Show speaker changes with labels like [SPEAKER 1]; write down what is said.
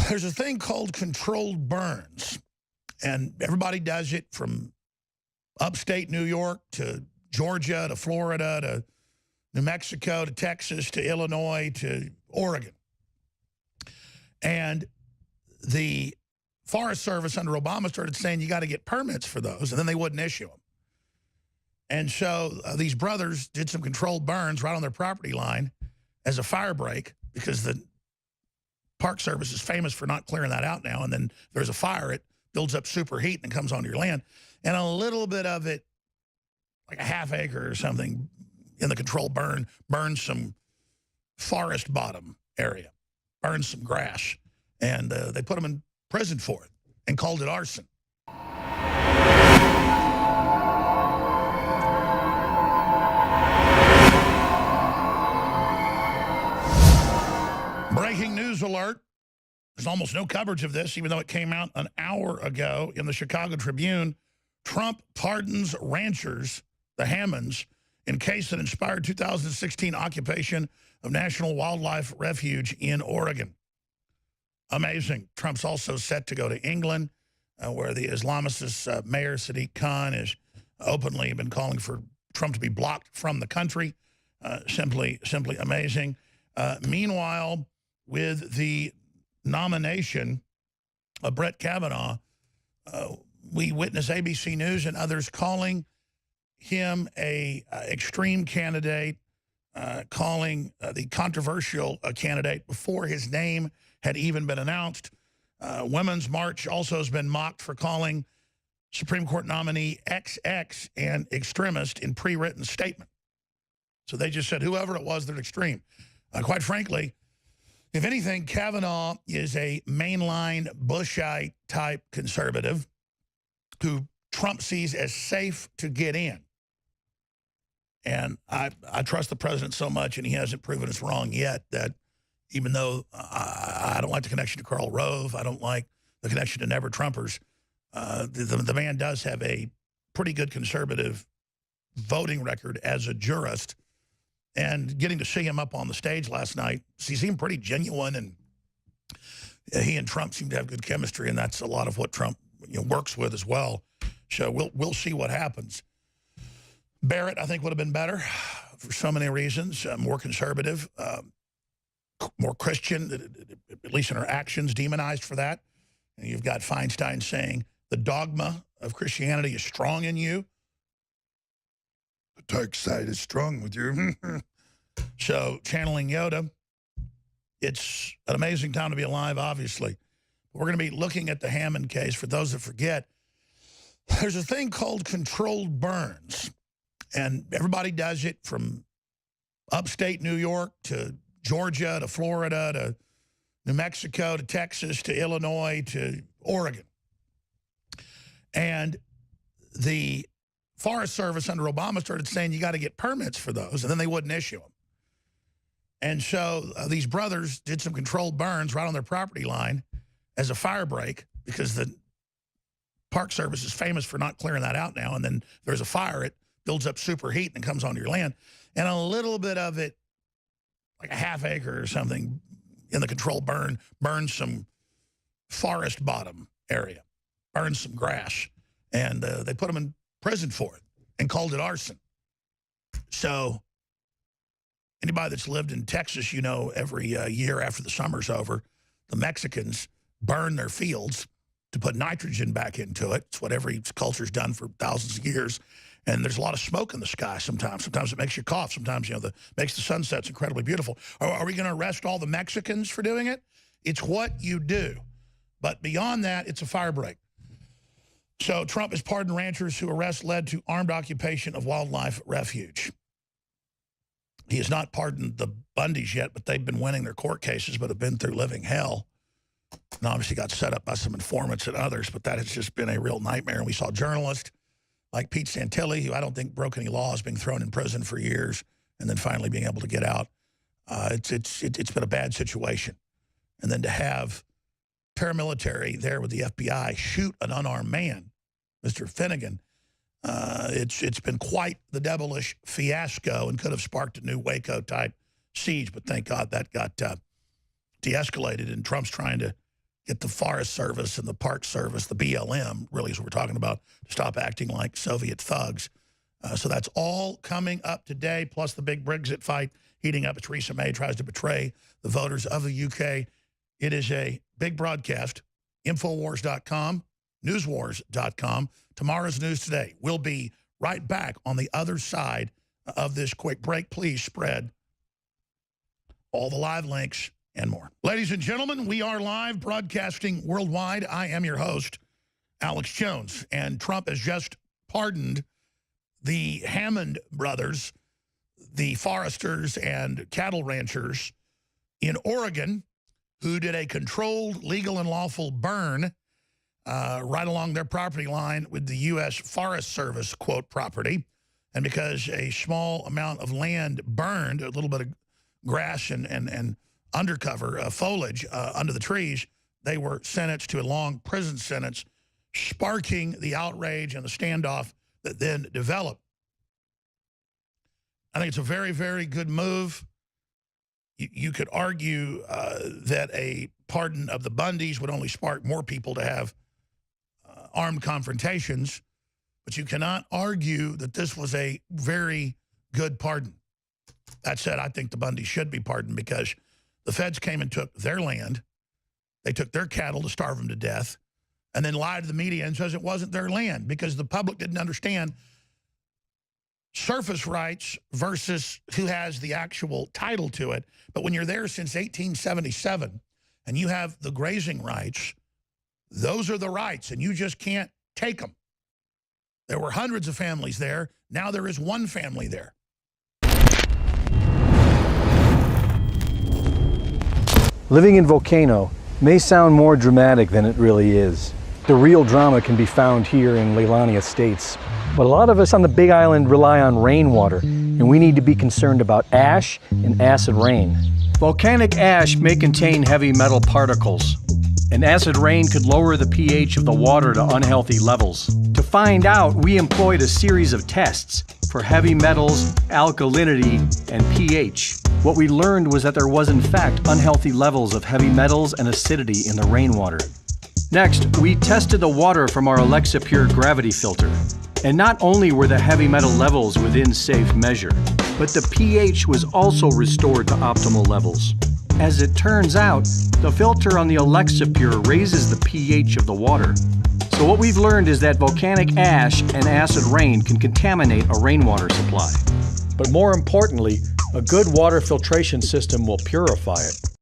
[SPEAKER 1] There's a thing called controlled burns, and everybody does it from upstate New York to Georgia to Florida to New Mexico to Texas to Illinois to Oregon. And the Forest Service under Obama started saying you got to get permits for those, and then they wouldn't issue them. And so these brothers did some controlled burns right on their property line as a fire break, because the Park Service is famous for not clearing that out now. And then there's a fire, it builds up superheat and comes onto your land. And a little bit of it, like a half acre or something, in the controlled burn, burns some forest bottom area, burns some grass. And they put them in prison for it and called it arson. Breaking news alert. There's almost no coverage of this, even though it came out an hour ago in the Chicago Tribune. Trump pardons ranchers, the Hammonds, in case that inspired 2016 occupation of National Wildlife Refuge in Oregon. Amazing. Trump's also set to go to England, where the Islamist mayor Sadiq Khan has openly been calling for Trump to be blocked from the country. Simply amazing. Meanwhile, with the nomination of Brett Kavanaugh, we witness ABC News and others calling him a extreme candidate, calling the controversial candidate before his name had even been announced. Women's March also has been mocked for calling Supreme Court nominee XX an extremist in pre-written statement. So they just said whoever it was, they're extreme. Quite frankly, if anything, Kavanaugh is a mainline Bushite-type conservative who Trump sees as safe to get in. And I trust the president so much, and he hasn't proven us wrong yet, that even though I don't like the connection to Karl Rove, I don't like the connection to Never Trumpers, the man does have a pretty good conservative voting record as a jurist. And getting to see him up on the stage last night, he seemed pretty genuine, and he and Trump seem to have good chemistry, and that's a lot of what Trump works with as well. So we'll see what happens. Barrett, I think, would have been better for so many reasons. More conservative, more Christian, at least in her actions, demonized for that. And you've got Feinstein saying the dogma of Christianity is strong in you. The dark side is strong with you. So channeling Yoda, it's an amazing time to be alive, obviously. We're going to be looking at the Hammond case. For those that forget, there's a thing called controlled burns, and everybody does it from upstate New York to Georgia to Florida to New Mexico to Texas to Illinois to Oregon. And the Forest Service under Obama started saying you got to get permits for those, and then they wouldn't issue them. And so these brothers did some controlled burns right on their property line as a fire break, because the Park Service is famous for not clearing that out now. And then there's a fire, it builds up superheat and comes onto your land. And a little bit of it, like a half acre or something, in the controlled burn, burns some forest bottom area, burns some grass. And they put them in prison for it and called it arson. So anybody that's lived in Texas, every year after the summer's over, the Mexicans burn their fields to put nitrogen back into it. It's what every culture's done for thousands of years. And there's a lot of smoke in the sky sometimes. Sometimes it makes you cough. Sometimes, makes the sunsets incredibly beautiful. Are we going to arrest all the Mexicans for doing it? It's what you do. But beyond that, it's a fire break. So Trump has pardoned ranchers who arrest led to armed occupation of wildlife refuge. He has not pardoned the Bundys yet, but they've been winning their court cases, but have been through living hell. And obviously got set up by some informants and others, but that has just been a real nightmare. And we saw journalists like Pete Santilli, who I don't think broke any laws, being thrown in prison for years and then finally being able to get out. It's been a bad situation. And then to have paramilitary there with the FBI shoot an unarmed man, Mr. Finnegan, it's been quite the devilish fiasco and could have sparked a new Waco-type siege, but thank God that got de-escalated, and Trump's trying to get the Forest Service and the Park Service, the BLM, really is what we're talking about, to stop acting like Soviet thugs. So that's all coming up today, plus the big Brexit fight heating up as Theresa May tries to betray the voters of the UK. It is a big broadcast. Infowars.com, newswars.com. Tomorrow's News Today. We'll be right back on the other side of this quick break. Please spread all the live links and more. Ladies and gentlemen, we are live broadcasting worldwide. I am your host, Alex Jones, and Trump has just pardoned the Hammond brothers, the foresters and cattle ranchers in Oregon, who did a controlled, legal, and lawful burn right along their property line with the U.S. Forest Service, quote, property. And because a small amount of land burned, a little bit of grass and undercover foliage under the trees, they were sentenced to a long prison sentence, sparking the outrage and the standoff that then developed. I think it's a very, very good move. You could argue that a pardon of the Bundys would only spark more people to have armed confrontations, but you cannot argue that this was a very good pardon. That said, I think the Bundys should be pardoned because the feds came and took their land. They took their cattle to starve them to death and then lied to the media and says it wasn't their land because the public didn't understand surface rights versus who has the actual title to it. But when you're there since 1877 and you have the grazing rights, those are the rights, and you just can't take them. There were hundreds of families there. Now there is one family there.
[SPEAKER 2] Living in Volcano may sound more dramatic than it really is. The real drama can be found here in Leilani Estates. But a lot of us on the Big Island rely on rainwater, and we need to be concerned about ash and acid rain. Volcanic ash may contain heavy metal particles, and acid rain could lower the pH of the water to unhealthy levels. To find out, we employed a series of tests for heavy metals, alkalinity, and pH. What we learned was that there was in fact unhealthy levels of heavy metals and acidity in the rainwater. Next, we tested the water from our Alexa Pure gravity filter. And not only were the heavy metal levels within safe measure, but the pH was also restored to optimal levels. As it turns out, the filter on the Alexa Pure raises the pH of the water. So what we've learned is that volcanic ash and acid rain can contaminate a rainwater supply. But more importantly, a good water filtration system will purify it.